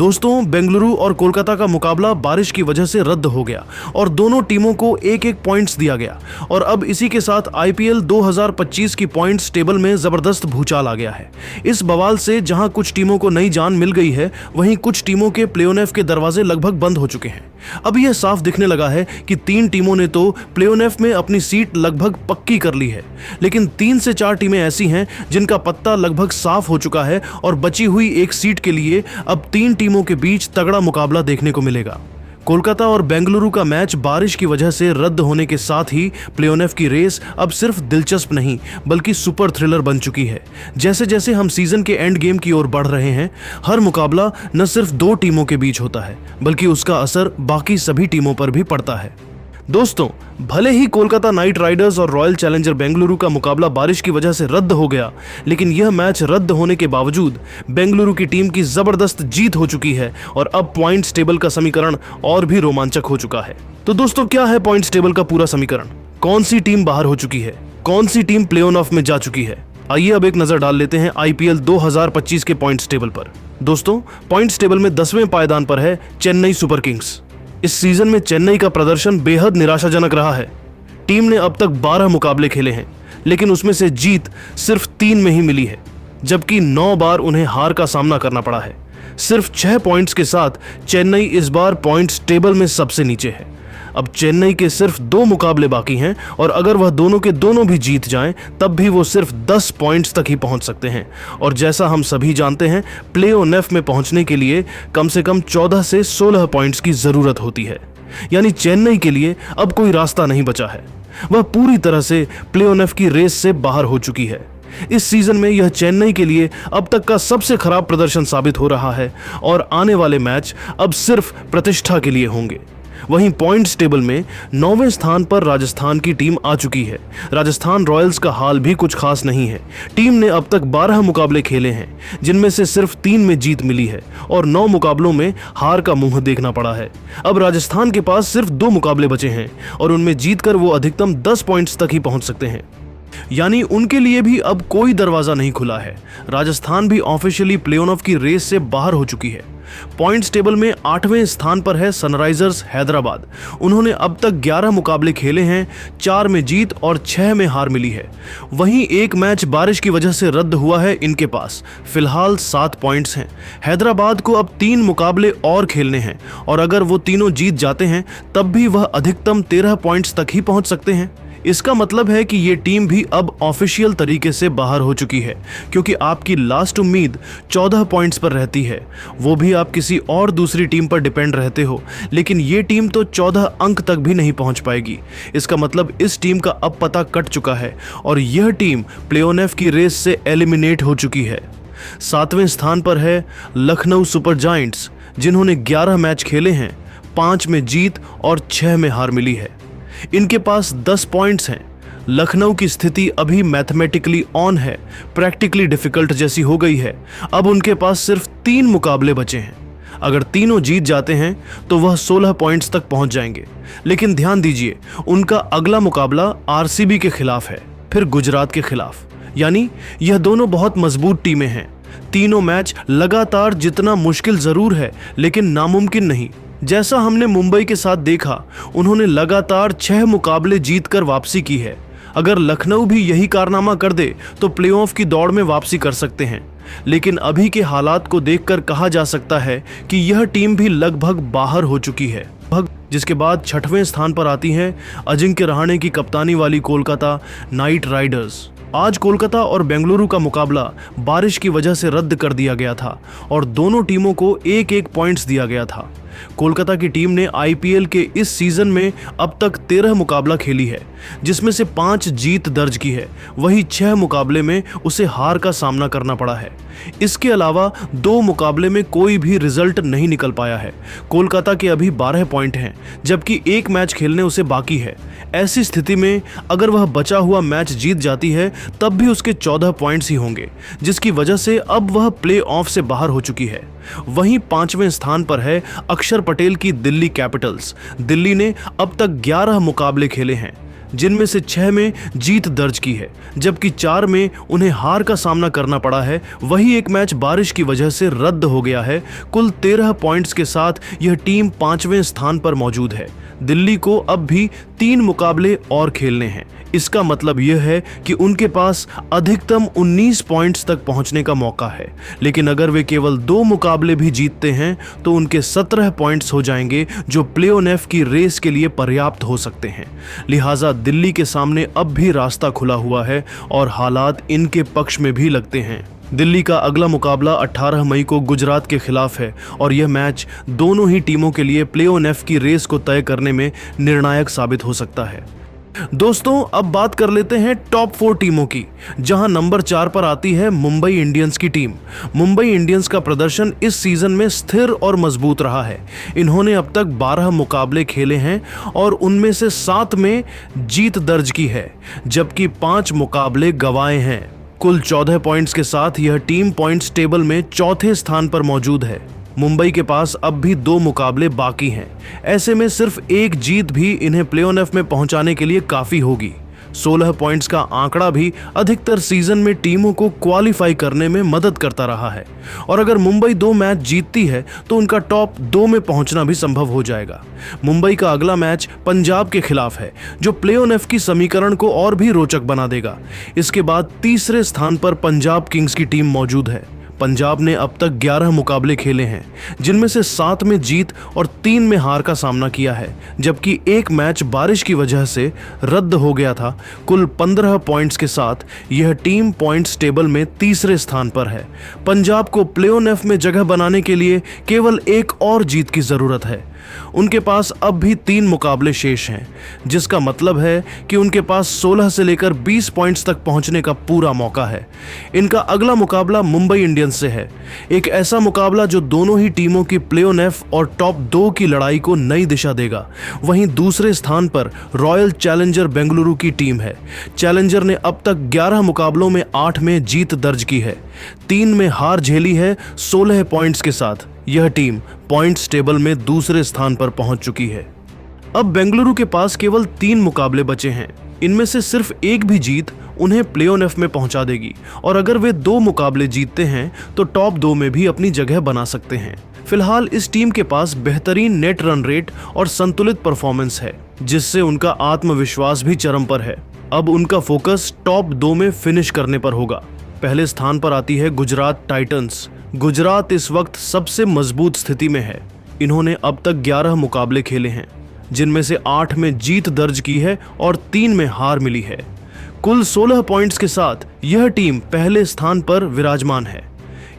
दोस्तों, बेंगलुरु और कोलकाता का मुकाबला बारिश की वजह से रद्द हो गया और दोनों टीमों को एक एक पॉइंट्स दिया गया और अब इसी के साथ आईपीएल 2025 की पॉइंट्स टेबल में जबरदस्त भूचाल आ गया है। इस बवाल से जहां कुछ टीमों को नई जान मिल गई है, वहीं कुछ टीमों के प्ले-ऑफ के दरवाजे लगभग बंद हो चुके हैं। अब यह साफ दिखने लगा है कि 3 टीमों ने तो प्ले-ऑफ में अपनी सीट लगभग पक्की कर ली है, लेकिन 3 से 4 टीमें ऐसी हैं जिनका पत्ता लगभग साफ हो चुका है और बची हुई एक सीट के लिए अब 3 टीमों के बीच तगड़ा मुकाबला देखने को मिलेगा। कोलकाता और बेंगलुरु का मैच बारिश की वजह से रद्द होने के साथ ही प्ले-ऑफ की रेस अब सिर्फ दिलचस्प नहीं बल्कि सुपर थ्रिलर बन चुकी है। जैसे जैसे हम सीजन के एंड गेम की ओर बढ़ रहे हैं, हर मुकाबला न सिर्फ 2 टीमों के बीच होता है बल्कि उसका असर बाकी सभी टीमों पर भी पड़ता है। दोस्तों, भले ही कोलकाता नाइट राइडर्स और रॉयल चैलेंजर बेंगलुरु का मुकाबला बारिश की वजह से रद्द हो गया, लेकिन यह मैच रद्द होने के बावजूद बेंगलुरु की टीम की जबरदस्त जीत हो चुकी है और अब पॉइंट्स टेबल का समीकरण और भी रोमांचक हो चुका है। तो दोस्तों, क्या है पॉइंट्स टेबल का पूरा समीकरण? कौन सी टीम बाहर हो चुकी है? कौन सी टीम प्ले-ऑफ में जा चुकी है? आइए अब एक नजर डाल लेते हैं आईपीएल 2025 के पॉइंट्स टेबल पर। दोस्तों, पॉइंट्स टेबल में 10वें पायदान पर है चेन्नई सुपर किंग्स। इस सीजन में चेन्नई का प्रदर्शन बेहद निराशाजनक रहा है। टीम ने अब तक 12 मुकाबले खेले हैं, लेकिन उसमें से जीत सिर्फ 3 में ही मिली है, जबकि 9 बार उन्हें हार का सामना करना पड़ा है। सिर्फ 6 पॉइंट्स के साथ चेन्नई इस बार पॉइंट्स टेबल में सबसे नीचे है। अब चेन्नई के सिर्फ 2 मुकाबले बाकी हैं और अगर वह दोनों के दोनों भी जीत जाएं, तब भी वो सिर्फ 10 पॉइंट्स तक ही पहुंच सकते हैं। और जैसा हम सभी जानते हैं, प्ले-ऑफ में पहुंचने के लिए कम से कम 14 से 16 पॉइंट्स की जरूरत होती है। यानी चेन्नई के लिए अब कोई रास्ता नहीं बचा है। वह पूरी तरह से प्ले-ऑफ की रेस से बाहर हो चुकी है। इस सीजन में यह चेन्नई के लिए अब तक का सबसे खराब प्रदर्शन साबित हो रहा है और आने वाले मैच अब सिर्फ प्रतिष्ठा के लिए होंगे। वहीं पॉइंट्स टेबल में 9वें स्थान पर राजस्थान की टीम आ चुकी है। राजस्थान रॉयल्स का हाल भी कुछ खास नहीं है। टीम ने अब तक 12 मुकाबले खेले हैं, जिनमें से सिर्फ 3 में जीत मिली है और 9 मुकाबलों में हार का मुंह देखना पड़ा है। अब राजस्थान के पास सिर्फ 2 मुकाबले बचे हैं और उनमें जीतकर वो अधिकतम 10 पॉइंट्स तक ही पहुंच सकते हैं। यानी उनके लिए भी अब कोई दरवाजा नहीं खुला है। राजस्थान भी ऑफिशियली प्ले-ऑफ की रेस से बाहर हो चुकी है। पॉइंट्स टेबल में 8वें स्थान पर है सनराइजर्स हैदराबाद। उन्होंने अब तक 11 मुकाबले खेले हैं, 4 में जीत और 6 में हार मिली है। वहीं एक मैच बारिश की वजह से रद्द हुआ है इनके पास। फिलहाल 7 पॉइंट्स हैं। हैदराबाद को अब 3 मुकाबले और खेलने हैं और अगर वो तीनों जीत जाते हैं, तब भी वह अधिकतम 13 पॉइंट्स तक ही पहुंच सकते हैं। इसका मतलब है कि ये टीम भी अब ऑफिशियल तरीके से बाहर हो चुकी है, क्योंकि आपकी लास्ट उम्मीद 14 पॉइंट्स पर रहती है। वो भी आप किसी और दूसरी टीम पर डिपेंड रहते हो, लेकिन ये टीम तो 14 अंक तक भी नहीं पहुंच पाएगी। इसका मतलब इस टीम का अब पता कट चुका है और यह टीम प्ले-ऑफ की रेस से एलिमिनेट हो चुकी है। 7वें स्थान पर है लखनऊ सुपर जायंट्स, जिन्होंने 11 मैच खेले हैं, 5 में जीत और 6 में हार मिली है। इनके पास 10 पॉइंट्स हैं। लखनऊ की स्थिति अभी मैथमेटिकली ऑन है, प्रैक्टिकली डिफिकल्ट जैसी हो गई है। अब उनके पास सिर्फ 3 मुकाबले बचे हैं। अगर तीनों जीत जाते हैं तो वह 16 पॉइंट्स तक पहुंच जाएंगे। लेकिन ध्यान दीजिए, उनका अगला मुकाबला आरसीबी के खिलाफ है, फिर गुजरात के खिलाफ। यानी यह दोनों बहुत मजबूत टीमें हैं। तीनों मैच लगातार जितना मुश्किल जरूर है, लेकिन नामुमकिन नहीं। जैसा हमने मुंबई के साथ देखा, उन्होंने लगातार 6 मुकाबले जीतकर वापसी की है। अगर लखनऊ भी यही कारनामा कर दे तो प्ले-ऑफ की दौड़ में वापसी कर सकते हैं। लेकिन अभी के हालात को देखकर कहा जा सकता है कि यह टीम भी लगभग बाहर हो चुकी है। जिसके बाद 6वें स्थान पर आती हैं अजिंक्य रहाणे की कप्तानी वाली कोलकाता नाइट राइडर्स। आज कोलकाता और बेंगलुरु का मुकाबला बारिश की वजह से रद्द कर दिया गया था और दोनों टीमों को 1-1 पॉइंट्स दिया गया था। कोलकाता की टीम ने आईपीएल के इस सीजन में अब तक 13 मुकाबला खेली है, जिसमें से 5 जीत दर्ज की है। वहीं 6 मुकाबले में उसे हार का सामना करना पड़ा है। इसके अलावा 2 मुकाबले में कोई भी रिजल्ट नहीं निकल पाया है। कोलकाता के अभी 12 पॉइंट हैं, जबकि 1 मैच खेलने उसे बाकी है। ऐसी स्थिति में अगर वह बचा हुआ मैच जीत जाती है, तब भी उसके 14 पॉइंट्स ही होंगे, जिसकी वजह से अब वह प्ले-ऑफ से बाहर हो चुकी है। वहीं 5वें स्थान पर है अक्षर पटेल की दिल्ली कैपिटल्स। दिल्ली ने अब तक 11 मुकाबले खेले हैं, जिनमें से 6 में जीत दर्ज की है, जबकि 4 में उन्हें हार का सामना करना पड़ा है। वही एक मैच बारिश की वजह से रद्द हो गया है। कुल 13 पॉइंट्स के साथ यह टीम 5वें स्थान पर मौजूद है। दिल्ली को अब भी 3 मुकाबले और खेलने हैं। इसका मतलब यह है कि उनके पास अधिकतम 19 पॉइंट्स तक पहुंचने का मौका है, लेकिन अगर वे केवल 2 मुकाबले भी जीतते हैं तो उनके 17 पॉइंट्स हो जाएंगे, जो प्ले-ऑफ की रेस के लिए पर्याप्त हो सकते हैं। लिहाजा दिल्ली के सामने अब भी रास्ता खुला हुआ है और हालात इनके पक्ष में भी लगते हैं। दिल्ली का अगला मुकाबला 18 मई को गुजरात के खिलाफ है और यह मैच दोनों ही टीमों के लिए प्ले-ऑफ की रेस को तय करने में निर्णायक साबित हो सकता है। दोस्तों, अब बात कर लेते हैं टॉप 4 टीमों की, जहां नंबर 4 पर आती है मुंबई इंडियंस की टीम। मुंबई इंडियंस का प्रदर्शन इस सीजन में स्थिर और मजबूत रहा है। इन्होंने अब तक 12 मुकाबले खेले हैं और उनमें से 7 में जीत दर्ज की है, जबकि 5 मुकाबले गंवाए हैं। कुल 14 पॉइंट्स के साथ यह टीम पॉइंट्स टेबल में 4थे स्थान पर मौजूद है। मुंबई के पास अब भी 2 मुकाबले बाकी हैं। ऐसे में सिर्फ एक जीत भी इन्हें प्ले-ऑफ में पहुंचाने के लिए काफी होगी। 16 पॉइंट्स का आंकड़ा भी अधिकतर सीजन में टीमों को क्वालिफाई करने में मदद करता रहा है और अगर मुंबई 2 मैच जीतती है तो उनका टॉप 2 में पहुंचना भी संभव हो जाएगा। मुंबई का अगला मैच पंजाब के खिलाफ है, जो प्ले-ऑफ की समीकरण को और भी रोचक बना देगा। इसके बाद तीसरे स्थान पर पंजाब किंग्स की टीम मौजूद है। पंजाब ने अब तक 11 मुकाबले खेले हैं, जिनमें से 7 में जीत और 3 में हार का सामना किया है, जबकि एक मैच बारिश की वजह से रद्द हो गया था। कुल 15 पॉइंट्स के साथ यह टीम पॉइंट्स टेबल में तीसरे स्थान पर है। पंजाब को प्ले-ऑफ में जगह बनाने के लिए केवल एक और जीत की जरूरत है। उनके पास अब भी 3 मुकाबले शेष हैं, जिसका मतलब है कि उनके पास 16 से लेकर 20 पॉइंट्स तक पहुंचने का पूरा मौका है। इनका अगला मुकाबला मुंबई इंडियंस से है, एक ऐसा मुकाबला जो दोनों ही टीमों की प्ले-ऑफ और टॉप 2 की लड़ाई को नई दिशा देगा। वहीं दूसरे स्थान पर रॉयल चैलेंजर बेंगलुरु की टीम है। चैलेंजर ने अब तक 11 मुकाबलों में 8 में जीत दर्ज की है, 3 में हार झेली है। 16 पॉइंट्स के साथ यह टीम पॉइंट्स टेबल में दूसरे स्थान पर पहुंच चुकी है। अब बेंगलुरु के पास केवल 3 मुकाबले बचे हैं। इनमें से सिर्फ एक भी जीत उन्हें प्ले-ऑफ में पहुंचा देगी और अगर वे 2 मुकाबले जीतते हैं तो टॉप 2 में भी अपनी जगह बना सकते हैं। फिलहाल इस टीम के पास बेहतरीन नेट रन रेट और संतुलित परफॉर्मेंस है, जिससे उनका आत्मविश्वास भी चरम पर है। अब उनका फोकस टॉप 2 में फिनिश करने पर होगा। पहले स्थान पर आती है गुजरात टाइटंस। गुजरात इस वक्त सबसे मजबूत स्थिति में है। इन्होंने अब तक 11 मुकाबले खेले हैं, जिनमें से 8 में जीत दर्ज की है और 3 में हार मिली है। कुल 16 पॉइंट्स के साथ यह टीम पहले स्थान पर विराजमान है।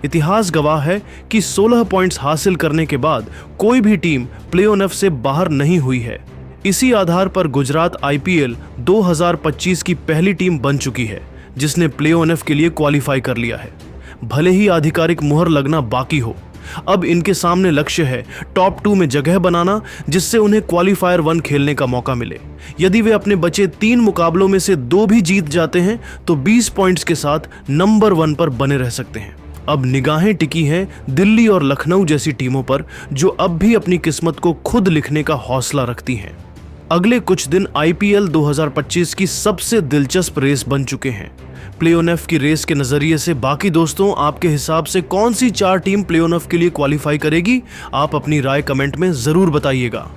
इतिहास गवाह है कि 16 पॉइंट्स हासिल करने के बाद कोई भी टीम प्ले-ऑफ से बाहर नहीं हुई है। इसी आधार पर गुजरात IPL 2025 की पहली टीम बन चुकी है, जिसने प्ले-ऑफ के लिए क्वालिफाई कर लिया है। भले ही आधिकारिक मुहर लगना बाकी हो, अब इनके सामने लक्ष्य है टॉप 2 में जगह बनाना, जिससे उन्हें क्वालिफायर 1 खेलने का मौका मिले। यदि वे अपने बचे 3 मुकाबलों में से 2 भी जीत जाते हैं तो 20 पॉइंट्स के साथ नंबर 1 पर बने रह सकते हैं। अब निगाहें टिकी हैं दिल्ली और लखनऊ जैसी टीमों पर, जो अब भी अपनी किस्मत को खुद लिखने का हौसला रखती हैं। अगले कुछ दिन IPL 2025 की सबसे दिलचस्प रेस बन चुके हैं। प्ले-ऑफ की रेस के नजरिए से बाकी दोस्तों, आपके हिसाब से कौन सी 4 टीम प्ले-ऑफ के लिए क्वालिफाई करेगी? आप अपनी राय कमेंट में जरूर बताइएगा।